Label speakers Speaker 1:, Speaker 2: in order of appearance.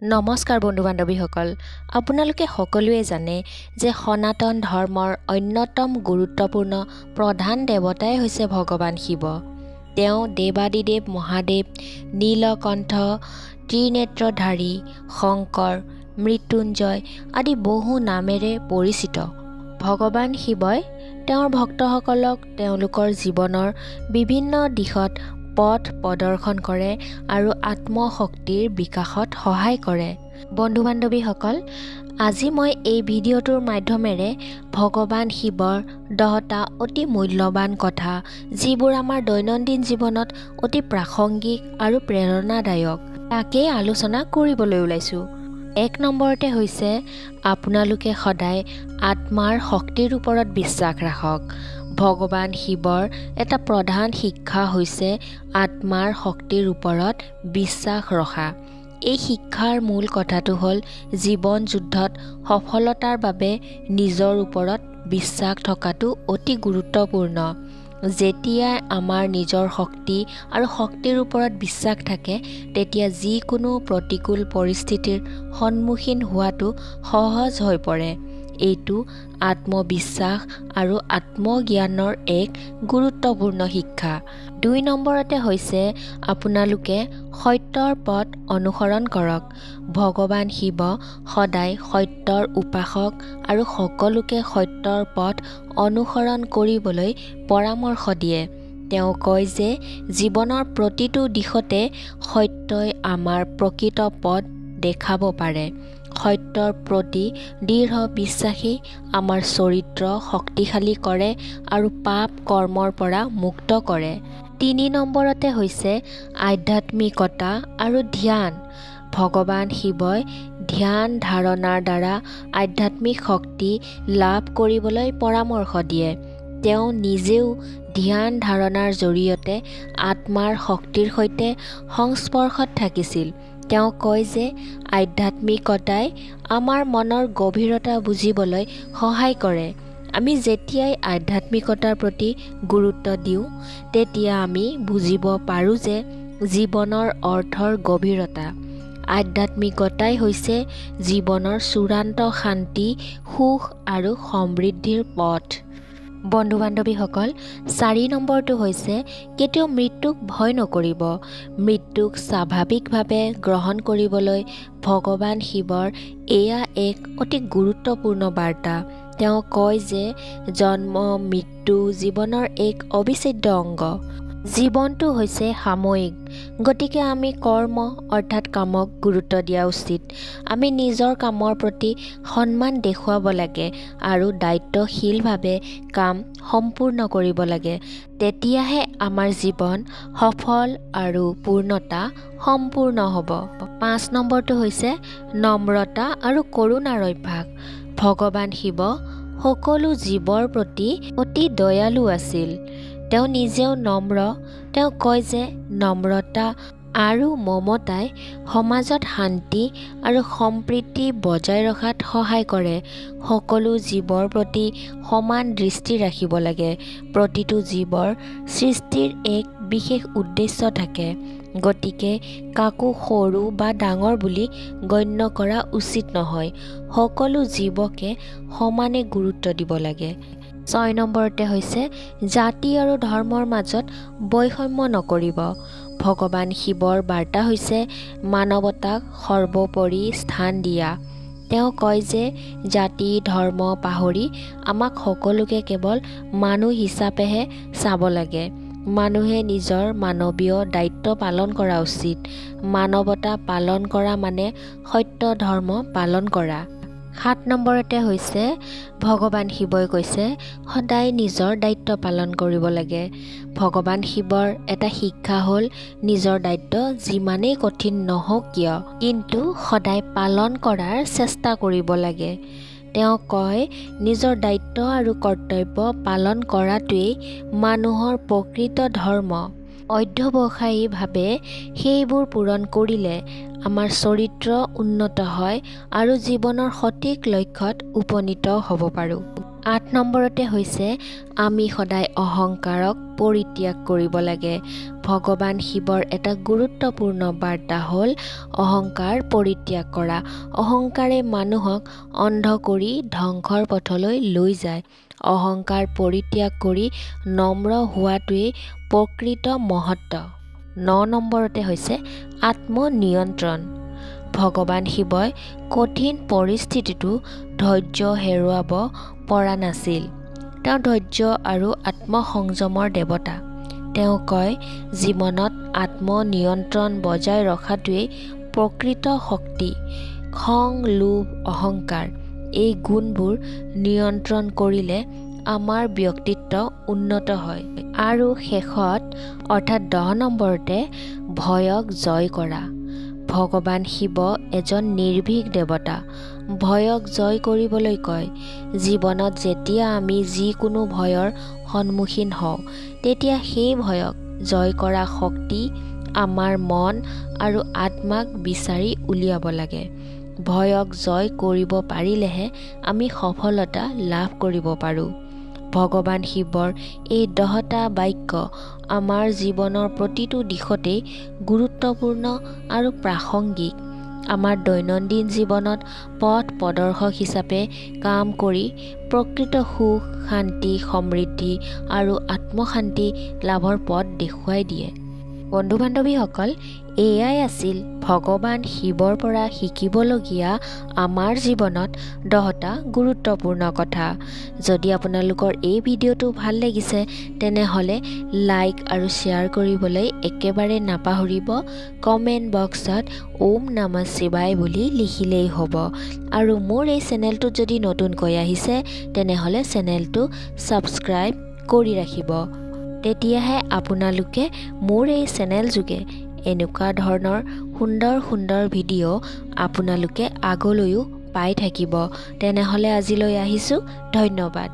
Speaker 1: নমস্কাৰ বন্ধু বান্ধৱীসকল, আপোনালোকে সকলোৱে জানে যে সনাতন ধৰ্মৰ অন্যতম গুৰুত্বপূৰ্ণ প্ৰধান দেৱতাই হৈছে ভগৱান শিৱ। তেওঁ দেৱাদিদেৱ মহাদেৱ, নীলকণ্ঠ, ত্ৰিনেত্ৰধাৰী, শংকৰ, মৃত্যুঞ্জয় আদি বহু নামেৰে পৰিচিত। ভগৱান শিৱই তেওঁৰ ভক্তসকলক তেওঁলোকৰ জীৱনৰ বিভিন্ন দিশত পথ প্ৰদৰ্শন কৰে আৰু আত্মশক্তিৰ বিকাশত সহায় কৰে। বন্ধু বান্ধৱীসকল, আজি মই এই ভিডিঅ'টোৰ মাধ্যমেৰে ভগৱান শিৱৰ 10টা অতি মূল্যৱান কথা, যিবোৰ আমাৰ দৈনন্দিন জীৱনত অতি প্ৰাসংগিক আৰু প্ৰেৰণাদায়ক, তাকেই আলোচনা কৰিবলৈ ওলাইছোঁ। 1 নম্বৰতে হৈছে আপোনালোকে সদায় আত্মাৰ শক্তিৰ ওপৰত বিশ্বাস ৰাখক। ভগৱান শিৱৰ এটা প্ৰধান শিক্ষা হৈছে আত্মাৰ শক্তিৰ ওপৰত বিশ্বাস ৰখা। এই শিক্ষাৰ মূল কথাটো হ'ল জীৱন যুদ্ধত সফলতাৰ বাবে নিজৰ ওপৰত বিশ্বাস থকাটো অতি গুৰুত্বপূৰ্ণ। যেতিয়াই আমাৰ নিজৰ শক্তি আৰু শক্তিৰ ওপৰত বিশ্বাস থাকে, তেতিয়া যিকোনো প্ৰতিকূল পৰিস্থিতিৰ সন্মুখীন হোৱাটো সহজ হৈ পৰে। এইটো আত্মবিশ্বাস আৰু আত্মজ্ঞানৰ এক গুৰুত্বপূৰ্ণ শিক্ষা। 2 নম্বৰতে হৈছে আপোনালোকে সত্যৰ পথ অনুসৰণ কৰক। ভগৱান শিৱ সদায় সত্যৰ উপাসক আৰু সকলোকে সত্যৰ পথ অনুসৰণ কৰিবলৈ পৰামৰ্শ দিয়ে। তেওঁ কয় যে জীৱনৰ প্ৰতিটো দিশতে সত্যই আমাৰ প্ৰকৃত পথ দেখাব পাৰে। সত্যৰ প্ৰতি দৃঢ় বিশ্বাসী আমাৰ চৰিত্ৰ শক্তিশালী কৰে আৰু পাপ কৰ্মৰ পৰা মুক্ত কৰে। 3 নম্বৰতে হৈছে আধ্যাত্মিকতা আৰু ধ্যান। ভগৱান শিৱই ধ্যান ধাৰণাৰ দ্বাৰা আধ্যাত্মিক শক্তি লাভ কৰিবলৈ পৰামৰ্শ দিয়ে। তেওঁ নিজেও ধ্যান ধাৰণাৰ জৰিয়তে আত্মাৰ শক্তিৰ সৈতে সংস্পৰ্শত থাকিছিল। তেওঁ কয় যে আধ্যাত্মিকতাই আমাৰ মনৰ গভীৰতা বুজিবলৈ সহায় কৰে। আমি যেতিয়াই আধ্যাত্মিকতাৰ প্ৰতি গুৰুত্ব দিওঁ, তেতিয়া আমি বুজিব পাৰোঁ যে জীৱনৰ অৰ্থৰ গভীৰতা। আধ্যাত্মিকতাই হৈছে জীৱনৰ চূড়ান্ত শান্তি, সুখ আৰু সমৃদ্ধিৰ পথ। বন্ধু বান্ধৱীসকল, 4 নম্বৰটো হৈছে কেতিয়াও মৃত্যুক ভয় নকৰিব। মৃত্যুক স্বাভাৱিকভাৱে গ্ৰহণ কৰিবলৈ ভগৱান শিৱৰ এয়া এক অতি গুৰুত্বপূৰ্ণ বাৰ্তা। তেওঁ কয় যে জন্ম মৃত্যু জীৱনৰ এক অবিচ্ছেদ্য অংগ। জীৱনটো হৈছে সাময়িক, গতিকে আমি কৰ্ম অৰ্থাৎ কামক গুৰুত্ব দিয়া উচিত। আমি নিজৰ কামৰ প্ৰতি সন্মান দেখুৱাব লাগে আৰু দায়িত্বশীলভাৱে কাম সম্পূৰ্ণ কৰিব লাগে। তেতিয়াহে আমাৰ জীৱন সফল আৰু পূৰ্ণতা সম্পূৰ্ণ হ'ব। 5 নম্বৰটো হৈছে নম্ৰতা আৰু কৰুণাৰ অভ্যাস। ভগৱান শিৱ সকলো জীৱৰ প্ৰতি অতি দয়ালু আছিল। তেওঁ নিজেও নম্ৰ। তেওঁ কয় যে নম্ৰতা আৰু মমতাই সমাজত শান্তি আৰু সম্প্ৰীতি বজাই ৰখাত সহায় কৰে। সকলো জীৱৰ প্ৰতি সমান দৃষ্টি ৰাখিব লাগে। প্ৰতিটো জীৱৰ সৃষ্টিৰ এক বিশেষ উদ্দেশ্য থাকে, গতিকে কাকো সৰু বা ডাঙৰ বুলি গণ্য কৰা উচিত নহয়। সকলো জীৱকে সমানে গুৰুত্ব দিব লাগে। 6 নম্বৰতে হৈছে জাতি আৰু ধৰ্মৰ মাজত বৈষম্য নকৰিব। ভগৱান শিৱৰ বাৰ্তা হৈছে মানৱতাক সৰ্বোপৰি স্থান দিয়া। তেওঁ কয় যে জাতি ধৰ্ম পাহৰি আমাক সকলোকে কেৱল মানুহ হিচাপেহে চাব লাগে। মানুহে নিজৰ মানৱীয় দায়িত্ব পালন কৰা উচিত। মানৱতা পালন কৰা মানে সত্য ধৰ্ম পালন কৰা। 7 নম্বৰতে হৈছে ভগৱান শিৱই কৈছে সদায় নিজৰ দায়িত্ব পালন কৰিব লাগে। ভগৱান শিৱৰ এটা শিক্ষা হ'ল নিজৰ দায়িত্ব যিমানেই কঠিন নহওক কিয়, কিন্তু সদায় পালন কৰাৰ চেষ্টা কৰিব লাগে। তেওঁ কয় নিজৰ দায়িত্ব আৰু কৰ্তব্য পালন কৰাটোৱেই মানুহৰ প্ৰকৃত ধৰ্ম। অধ্যৱসায়ীভাৱে সেইবোৰ পূৰণ কৰিলে আমাৰ চৰিত্ৰ উন্নত হয় আৰু জীৱনৰ সঠিক লক্ষ্যত উপনীত হ'ব পাৰোঁ। 8 নম্বৰতে হৈছে আমি সদায় অহংকাৰক পৰিত্যাগ কৰিব লাগে। ভগৱান শিৱৰ এটা গুৰুত্বপূৰ্ণ বাৰ্তা হ'ল অহংকাৰ পৰিত্যাগ কৰা। অহংকাৰে মানুহক অন্ধ কৰি ধ্বংসৰ পথলৈ লৈ যায়। অহংকাৰ পৰিত্যাগ কৰি নম্ৰ হোৱাটোৱেই প্ৰকৃত মহত্ব। 9 নম্বৰতে হৈছে আত্মনিয়ন্ত্ৰণ। ভগৱান শিৱই কঠিন পৰিস্থিতিতো ধৈৰ্য হেৰুৱাব পৰা নাছিল। তেওঁ ধৈৰ্য আৰু আত্মসংযমৰ দেৱতা। তেওঁ কয় জীৱনত আত্মনিয়ন্ত্ৰণ বজাই ৰখাটোৱেই প্ৰকৃত শক্তি। খং, লোভ, অহংকাৰ এই গুণবোৰ নিয়ন্ত্ৰণ কৰিলে আমাৰ ব্যক্তিত্ব উন্নত হয়। আৰু শেষত অৰ্থাৎ 10 নম্বৰতে ভয়ক জয় কৰা। ভগৱান শিৱ এজন নিৰ্ভীক দেৱতা। ভয়ক জয় কৰিবলৈ কয়। জীৱনত যেতিয়া আমি যিকোনো ভয়ৰ সন্মুখীন হওঁ তেতিয়া সেই ভয়ক জয় কৰা শক্তি আমাৰ মন আৰু আত্মাক বিচাৰি উলিয়াব লাগে। ভয়ক জয় কৰিব পাৰিলেহে আমি সফলতা লাভ কৰিব পাৰোঁ। ভগৱান শিৱৰ এই 10টা বাক্য আমাৰ জীৱনৰ প্ৰতিটো দিশতেই গুৰুত্বপূৰ্ণ আৰু প্ৰাসংগিক। আমাৰ দৈনন্দিন জীৱনত পথ প্ৰদৰ্শক হিচাপে কাম কৰি প্ৰকৃত সুখ, শান্তি, সমৃদ্ধি আৰু আত্মশান্তি লাভৰ পথ দেখুৱাই দিয়ে। বন্ধু বান্ধৱীসকল, এয়াই আছিল ভগৱান শিৱৰ পৰা শিকিবলগীয়া আমাৰ জীৱনত 10টা গুৰুত্বপূৰ্ণ কথা। যদি আপোনালোকৰ এই ভিডিঅ'টো ভাল লাগিছে তেনেহ'লে লাইক আৰু শ্বেয়াৰ কৰিবলৈ একেবাৰে নাপাহৰিব। কমেণ্ট বক্সত ওম নমঃ শিৱায় বুলি লিখিলেই হ'ব। আৰু মোৰ এই চেনেলটোত যদি নতুনকৈ আহিছে তেনেহ'লে চেনেলটো ছাবস্ক্ৰাইব কৰি ৰাখিব। তেতিয়াহে আপোনালোকে মোৰ এই চেনেল যোগে এনেকুৱা ধৰণৰ সুন্দৰ সুন্দৰ ভিডিঅ' আপোনালোকে আগলৈও পাই থাকিব। তেনেহ'লে আজিলৈ আহিছোঁ। ধন্যবাদ।